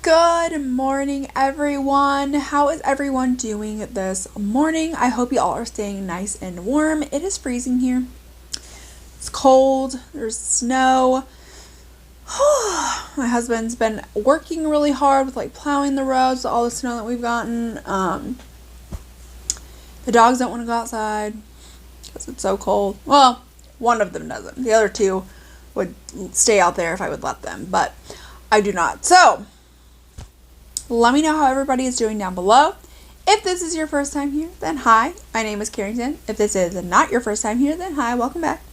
Good morning, everyone. How is everyone doing this morning? I hope you all are staying nice and warm. It is freezing here. It's cold. There's snow. My husband's been working really hard with plowing the roads, all the snow that we've gotten. The dogs don't want to go outside because it's so cold. Well, one of them doesn't. The other two would stay out there if I would let them, but I do not. So let me know how everybody is doing down below. If this is your first time here, then hi, my name is Carrington. If this is not your first time here, then hi, welcome back.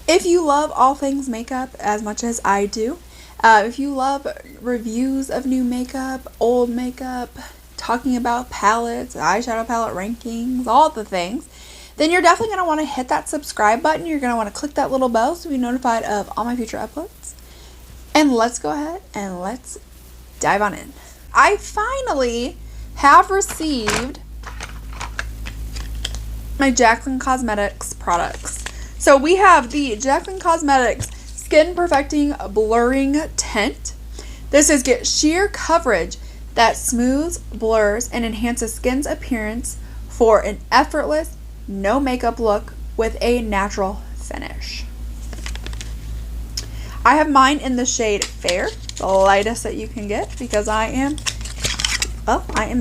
If you love all things makeup as much as I do, if you love reviews of new makeup, old makeup, talking about palettes, eyeshadow palette rankings, all the things, then you're definitely going to want to hit that subscribe button. You're going to want to click that little bell so you're notified of all my future uploads. And let's go ahead and let's dive on in. I finally have received my Jaclyn Cosmetics products. So we have the Jaclyn Cosmetics Skin Perfecting Blurring Tint. This is get sheer coverage that smooths, blurs, and enhances skin's appearance for an effortless, no makeup look with a natural finish. I have mine in the shade Fair, the lightest that you can get because I am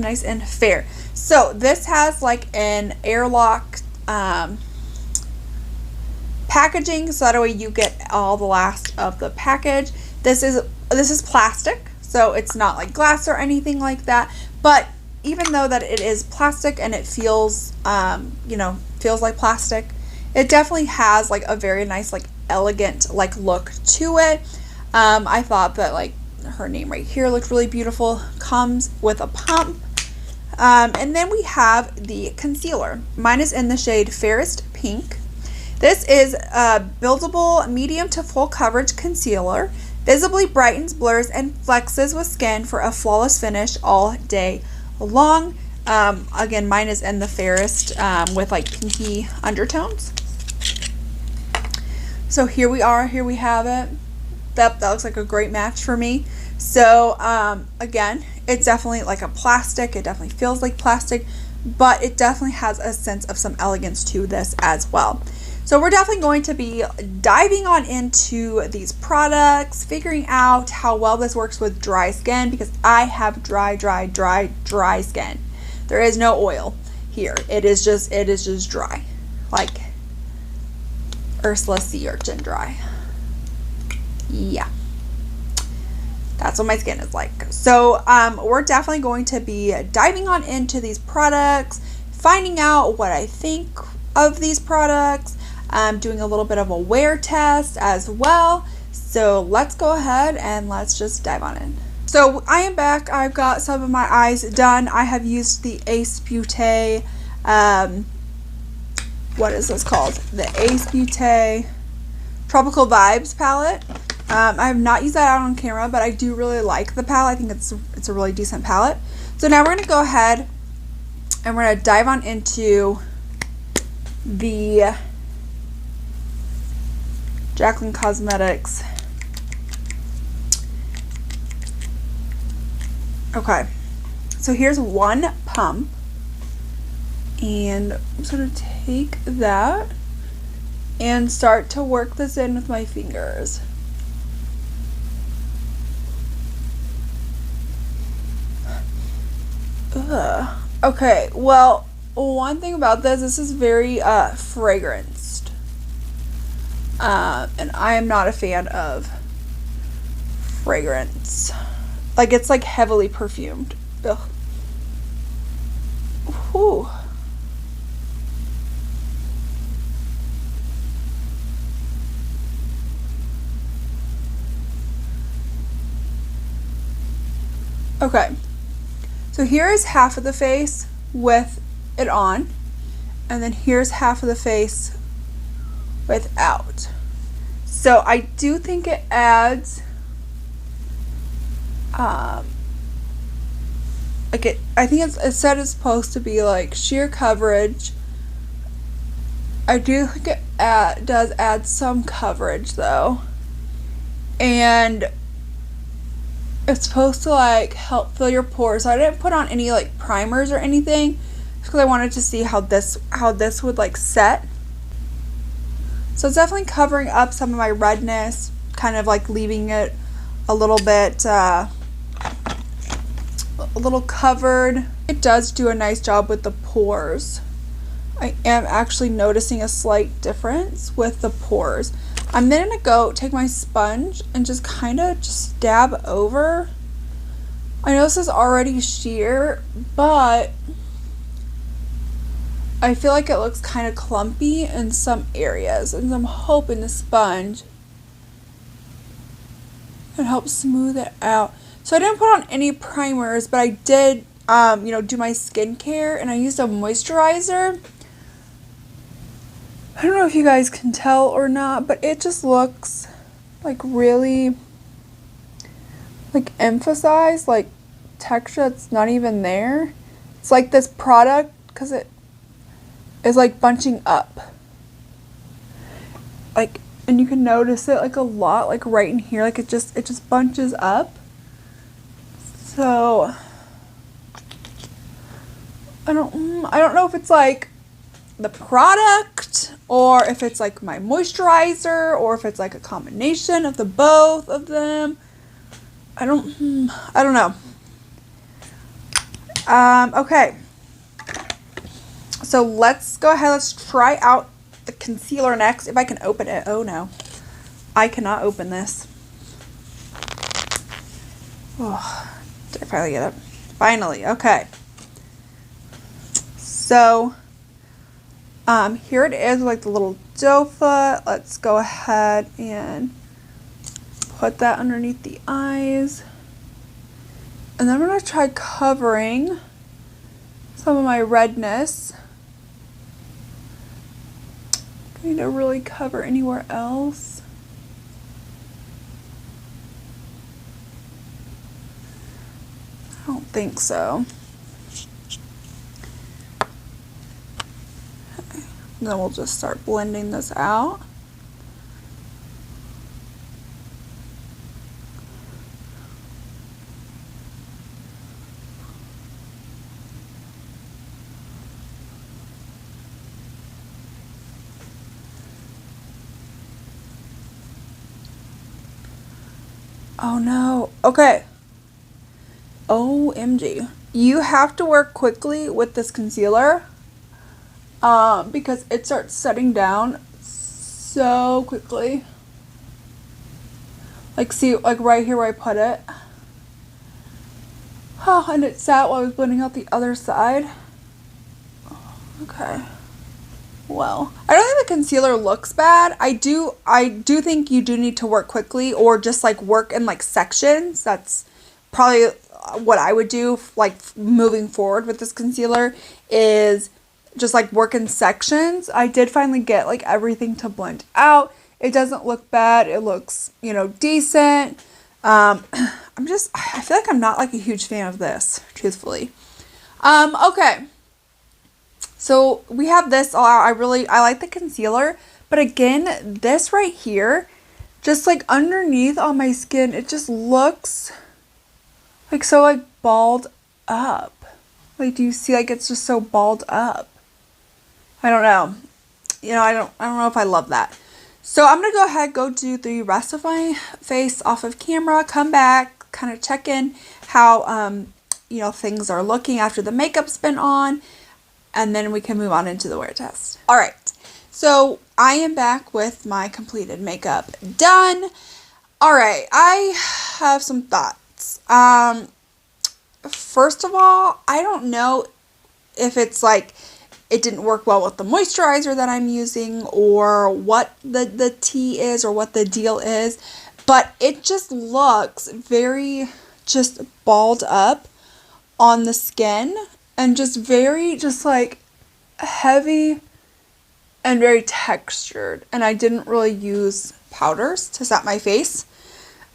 nice and fair. So this has an airlock packaging, so that way you get all the last of the package. This is plastic, so it's not like glass or anything like that, but even though that it is plastic and it feels feels like plastic, it definitely has a very nice elegant look to it. I thought that her name right here looked really beautiful. Comes with a pump. And then we have the concealer. Mine is in the shade Fairest Pink. This is a buildable medium to full coverage concealer. Visibly brightens, blurs, and flexes with skin for a flawless finish all day long. Again, mine is in the Fairest with pinky undertones. So here we are. Here we have it. That looks like a great match for me. So again, it's definitely a plastic. It definitely feels like plastic, but it definitely has a sense of some elegance to this as well. So we're definitely going to be diving on into these products, figuring out how well this works with dry skin, because I have dry skin. There is no oil here. It is just dry, like Ursula sea urchin dry. Yeah, that's what my skin is like. So we're definitely going to be diving on into these products, finding out what I think of these products, doing a little bit of a wear test as well. So let's go ahead and let's just dive on in. So I am back. I've got some of my eyes done. I have used the Ace Beauté, what is this called? The Ace Beauté Tropical Vibes palette. I have not used that out on camera, but I do really like the palette. I think it's a really decent palette. So now we're going to go ahead and we're going to dive on into the Jaclyn Cosmetics. Okay, so here's one pump, and I'm just going to take that and start to work this in with my fingers. Ugh. Okay, well, one thing about this is very fragranced, and I am not a fan of fragrance. It's heavily perfumed. Ugh. Whew. Okay, so here is half of the face with it on, and then here's half of the face without. So I do think it adds I think it said it's supposed to be sheer coverage. I do think it does add some coverage though, and It's supposed to like help fill your pores. So I didn't put on any like primers or anything because I wanted to see how this would like set. So it's definitely covering up some of my redness, kind of like leaving it a little bit a little covered. It does do a nice job with the pores. I am actually noticing a slight difference with the pores. I'm then gonna go take my sponge and just kind of just dab over. I know this is already sheer, but I feel like it looks kind of clumpy in some areas, and I'm hoping the sponge can help smooth it out. So I didn't put on any primers, but I did, you know, do my skincare, and I used a moisturizer. I don't know if you guys can tell or not, but it just looks like really like emphasized, like texture that's not even there. It's like this product, because it is like bunching up. Like, and you can notice it like a lot, like right in here, like it just bunches up. So I don't know if it's like the product or if it's like my moisturizer or if it's like a combination of the both of them. I don't know. Okay, so let's go ahead, let's try out the concealer next, if I can open it. Oh no, I cannot open this. Oh, did I finally get it? Finally, okay. So here it is, like the little doe foot. Let's go ahead and put that underneath the eyes. And then I'm going to try covering some of my redness. I need to really cover anywhere else. I don't think so. Okay. Then we'll just start blending this out. Oh no. Okay. OMG. You have to work quickly with this concealer because it starts setting down so quickly. Like, see, like right here where I put it. Oh, and it sat while I was blending out the other side. Okay. Well, I don't think the concealer looks bad. I do think you do need to work quickly, or just like work in like sections. That's probably what I would do, like moving forward with this concealer, is just like work in sections. I did finally get like everything to blend out. It doesn't look bad. It looks, you know, decent. I feel like I'm not like a huge fan of this, truthfully. Okay. So we have this. I like the concealer, but again, this right here, just like underneath on my skin, it just looks like so like balled up. Like, do you see, like it's just so balled up? I don't know. You know, I don't know if I love that. So I'm gonna go ahead, go do the rest of my face off of camera, come back, kind of check in how you know, things are looking after the makeup's been on. And then we can move on into the wear test. All right, so I am back with my completed makeup done. All right, I have some thoughts. First of all, I don't know if it's like it didn't work well with the moisturizer that I'm using, or what the tea is, or what the deal is, but it just looks very just balled up on the skin. And just very, just like heavy and very textured. And I didn't really use powders to set my face.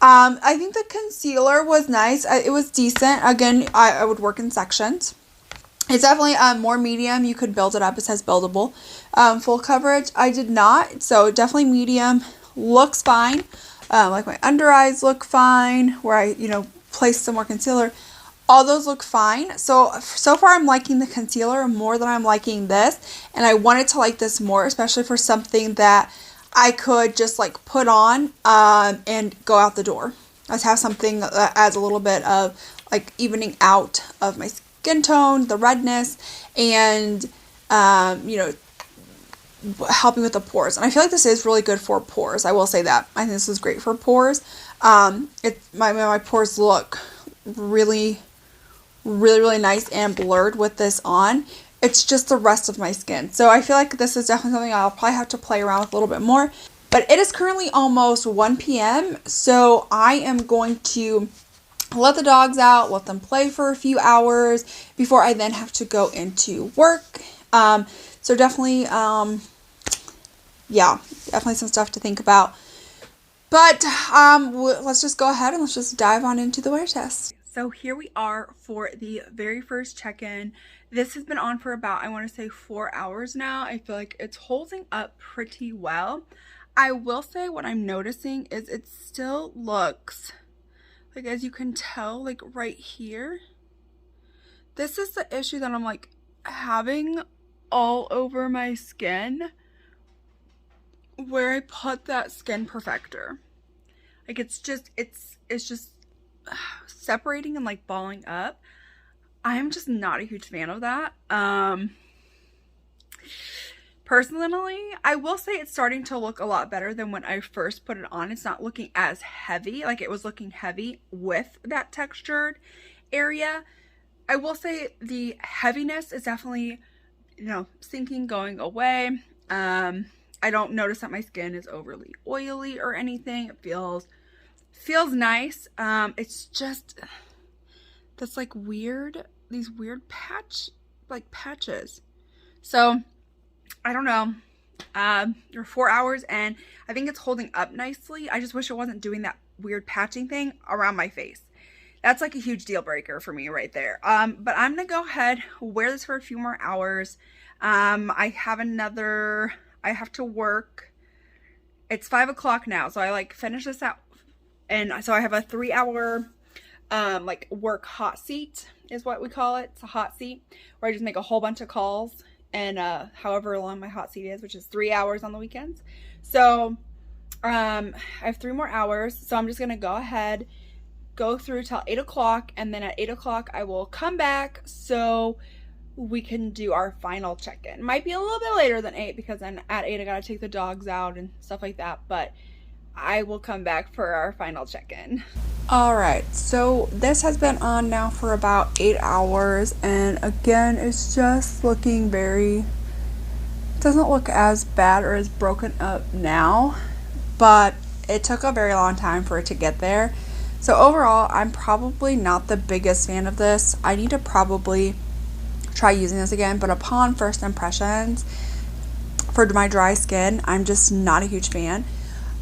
I think the concealer was nice. It was decent. Again, I would work in sections. It's definitely more medium. You could build it up. It says buildable. Full coverage, I did not. So definitely medium. Looks fine. Like my under eyes look fine. Where I, you know, place some more concealer. All those look fine. So far I'm liking the concealer more than I'm liking this. And I wanted to like this more, especially for something that I could just like put on and go out the door. Let's have something that adds a little bit of like evening out of my skin tone, the redness, and you know, helping with the pores. And I feel like this is really good for pores. I will say that. I think this is great for pores. My pores look really nice and blurred with this on. It's just the rest of my skin. So I feel like this is definitely something I'll probably have to play around with a little bit more. But it is currently almost 1 p.m. So I am going to let the dogs out, let them play for a few hours before I then have to go into work. So definitely, yeah, definitely some stuff to think about. But let's just go ahead and let's just dive on into the wear test. So here we are for the very first check-in. This has been on for about, I want to say 4 hours now. I feel like it's holding up pretty well. I will say what I'm noticing is it still looks, like as you can tell, like right here. This is the issue that I'm like having all over my skin where I put that skin perfector. Like it's just separating and like balling up. I am just not a huge fan of that. Personally, I will say it's starting to look a lot better than when I first put it on. It's not looking as heavy, like it was looking heavy with that textured area. I will say the heaviness is definitely, you know, sinking, going away. I don't notice that my skin is overly oily or anything. It feels nice. It's just that's like weird, these weird patches. So I don't know. You're 4 hours and I think it's holding up nicely. I just wish it wasn't doing that weird patching thing around my face. That's like a huge deal breaker for me right there. But I'm gonna go ahead, wear this for a few more hours. I have to work. It's 5 o'clock now, so I like finish this out, and so I have a 3-hour like work hot seat is what we call it. It's a hot seat where I just make a whole bunch of calls, and however long my hot seat is, which is 3 hours on the weekends. So I have 3 more hours, so I'm just gonna go ahead, go through till 8 o'clock, and then at 8 o'clock I will come back so we can do our final check-in. Might be a little bit later than 8 because then at 8 I gotta take the dogs out and stuff like that, but I will come back for our final check-in. Alright, so this has been on now for about 8 hours, and again, it's just looking very, doesn't look as bad or as broken up now, but it took a very long time for it to get there. So overall, I'm probably not the biggest fan of this. I need to probably try using this again, but upon first impressions, for my dry skin, I'm just not a huge fan.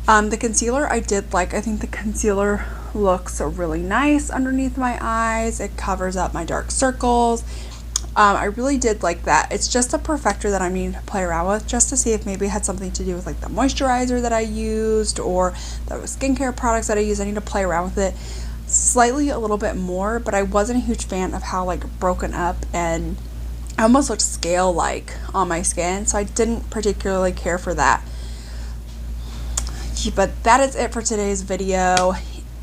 The concealer I did like. I think the concealer looks really nice underneath my eyes. It covers up my dark circles. I really did like that. It's just a perfector that I need to play around with just to see if maybe it had something to do with like the moisturizer that I used or the skincare products that I used. I need to play around with it slightly a little bit more, but I wasn't a huge fan of how like broken up and almost looked scale like on my skin, so I didn't particularly care for that. But that is it for today's video.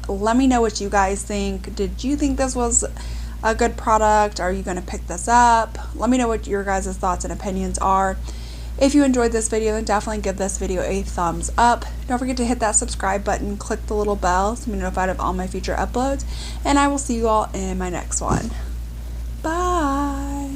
Let me know what you guys think. Did you think this was a good product? Are you going to pick this up? Let me know what your guys' thoughts and opinions are. If you enjoyed this video, then definitely give this video a thumbs up. Don't forget to hit that subscribe button, click the little bell to be notified of all my future uploads, and I will see you all in my next one.